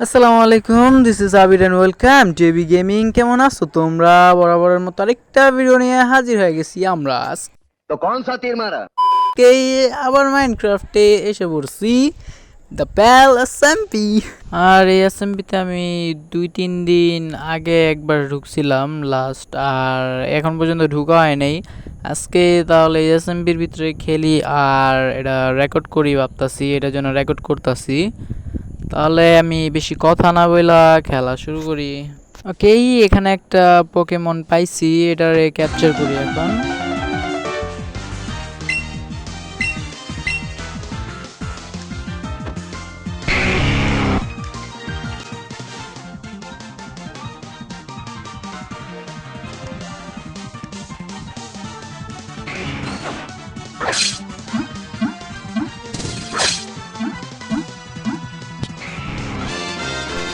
আসসালামু আলাইকুম, this is Abir and welcome to AB gaming. কেমন আছো তোমরা? বরাবরের মতো আরেকটা ভিডিও নিয়ে হাজির হয়ে গেছি আমরা। तो कौन सा तीर मारा। আজকেই আবার মাইনক্রাফটে এসে পড়ছি, দ্য প্যাল এসএমপি। আর এই এসএমপিতে আমি 2-3 দিন আগে একবার ঢুকছিলাম লাস্ট, আর এখন পর্যন্ত ঢুকা হয় নাই। আজকে তাহলে এই এসএমপির ভিতরে খেলি আর এটা রেকর্ড করি ভাবতাছি, এটার জন্য রেকর্ড করতাছি। তাহলে আমি বেশি কথা না বইলা খেলা শুরু করি। ওকে, এখানে একটা পোকেমন পাইছি, এটারে ক্যাপচার করি এখন।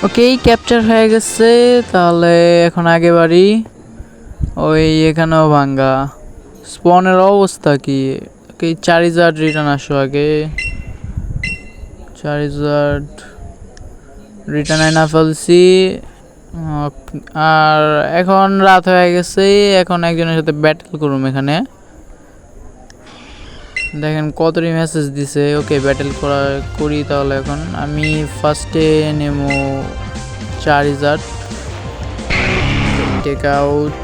ওকে, ক্যাপচার হয়ে গেছে। তাহলে এখন আগে বাড়ি। ওই এখানেও ভাঙ্গা স্পনের অবস্থা কি? ওকে, চারিজার্ড রিটার্ন আসো আগে। চারিজার্ড রিটার্ন আইনা ফেলছি। আর এখন রাত হয়ে গেছে, এখন একজনের সাথে ব্যাটেল করুম এখানে। দেখেন কতটি মেসেজ দিছে। ওকে, ব্যাটেল করি তাহলে। এখন আমি ফার্স্টে নেমো চারিজার্ড, টেক আউট।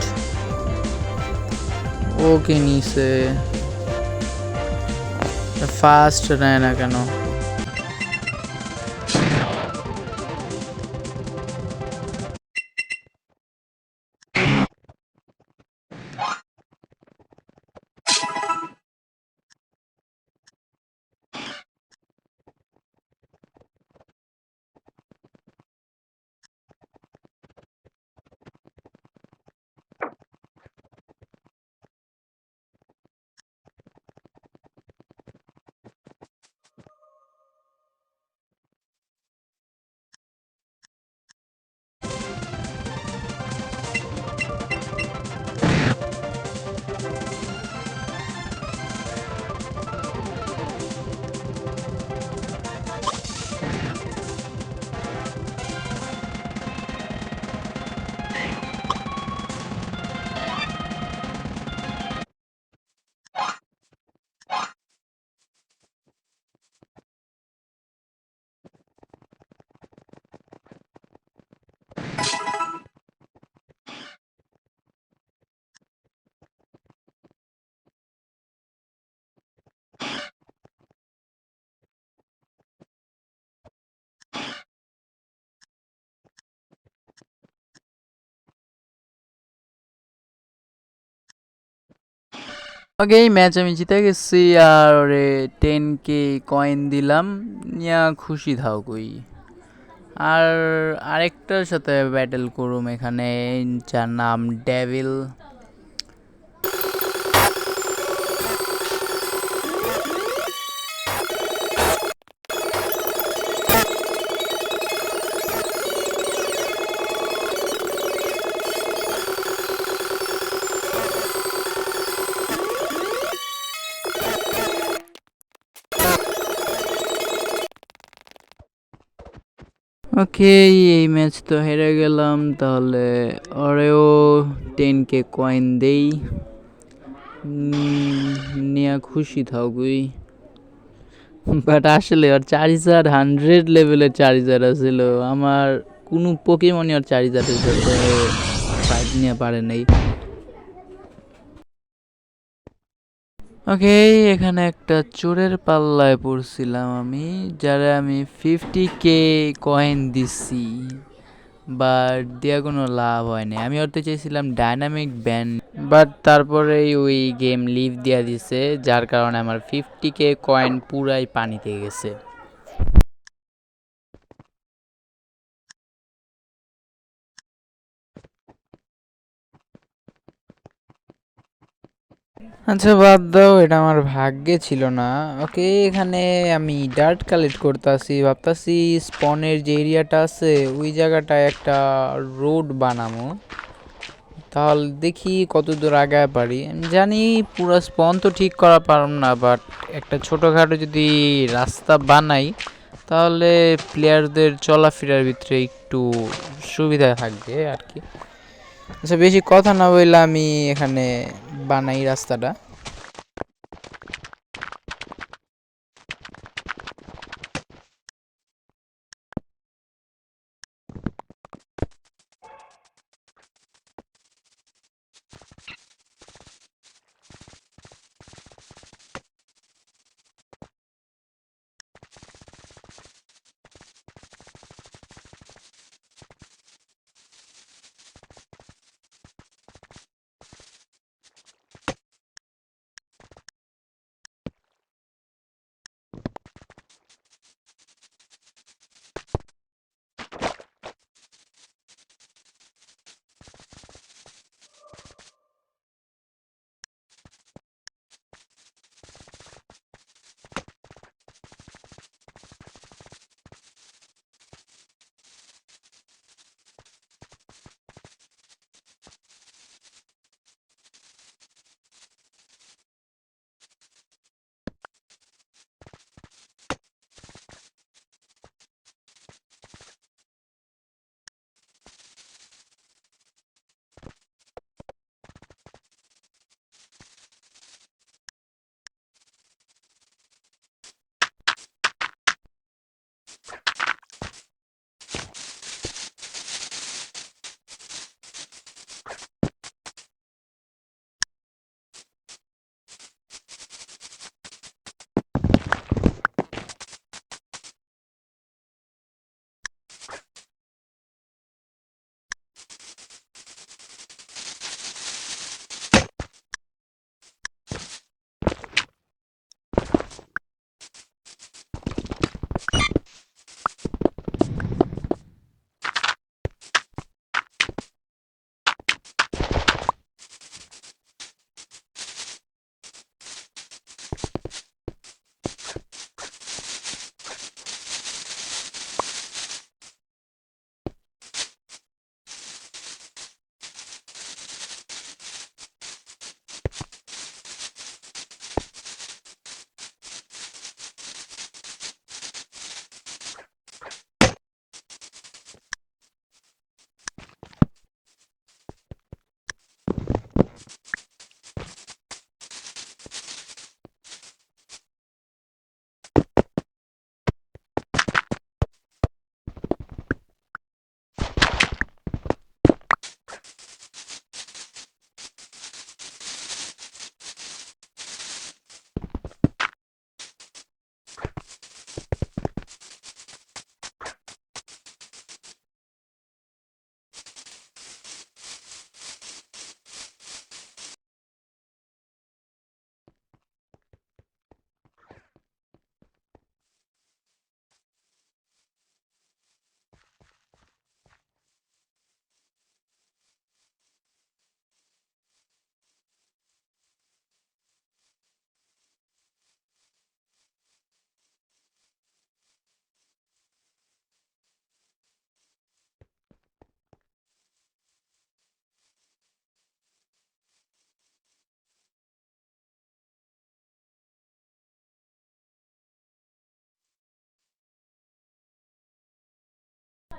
ওকে নিছে, ফার্স্ট নেয় না কেন? ওকে, এই ম্যাচ আমি জিতে গেছি আর ওরে 10K কয়েন দিলাম, নিয়া খুশি থাও কই। আর আরেকটার সাথে ব্যাটেল করুম এখানে, যার নাম ডেভিল। ওকে, এই ম্যাচ তো হেরে গেলাম, তাহলে ওরেও 10K কয়েন দেই, নিয়া খুশি থাও কই। বাট আসলে ওর চারিজার 100 লেভেলের চারিজার আছিল, আমার কোনো পোকেমনই ওর চারিজারের সাথে ফাইট নিয়ে পারে নাই। ওকে, এখানে একটা চোরের পাল্লায় পড়ছিলাম আমি, যারা আমি 50K কয়েন দিছি, বাট দেওয়া কোনো লাভ হয়নি। আমি ওতে চাইছিলাম ডাইনামিক ব্যান, বাট তারপরেই ওই গেম লিভ দিয়া দিছে, যার কারণে আমার 50K কয়েন পুরাই পানিতে গেছে। আচ্ছা বাদ দাও, এটা আমার ভাগ্যে ছিল না। ওকে, এখানে আমি ডার্ট কালেক্ট করতেছি, ভাবতাছি স্পনের যে এরিয়াটা আছে ওই জায়গাটায় একটা রোড বানাবো। তাহলে দেখি কত দূর আগায় পারি। আমি জানি পুরো স্পন তো ঠিক করা পারলাম না, বাট একটা ছোটোখাটো যদি রাস্তা বানাই তাহলে প্লেয়ারদের চলাফেরার ভিতরে একটু সুবিধা থাকবে আর কি। আচ্ছা, বেশি কথা না বললে আমি এখানে বানাই রাস্তাটা।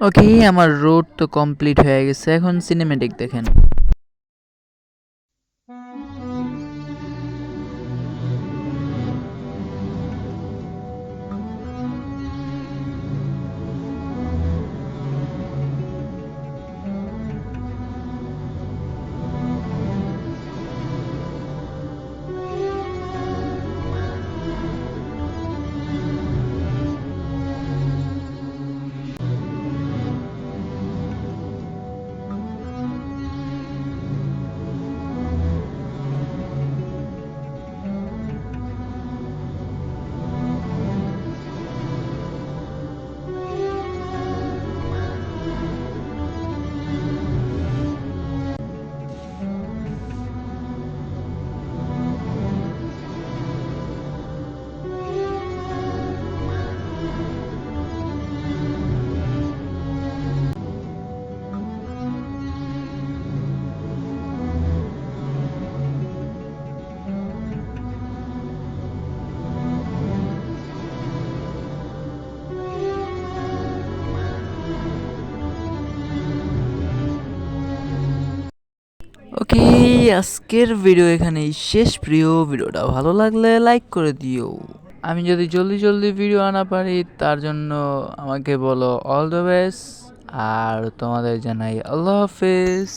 ওকে, আমার রোড তো কমপ্লিট হয়ে গেছে, এখন সিনেমেটিক দেখেন। ওকে, আজকের ভিডিও এখানেই শেষ। প্রিয়, ভিডিওটা ভালো লাগলে লাইক করে দিও। আমি যদি জলদি জলদি ভিডিও আনা পারি তার জন্য আমাকে বলো অল দ্য বেস্ট, আর তোমাদের জানাই আল্লাহ হাফেজ।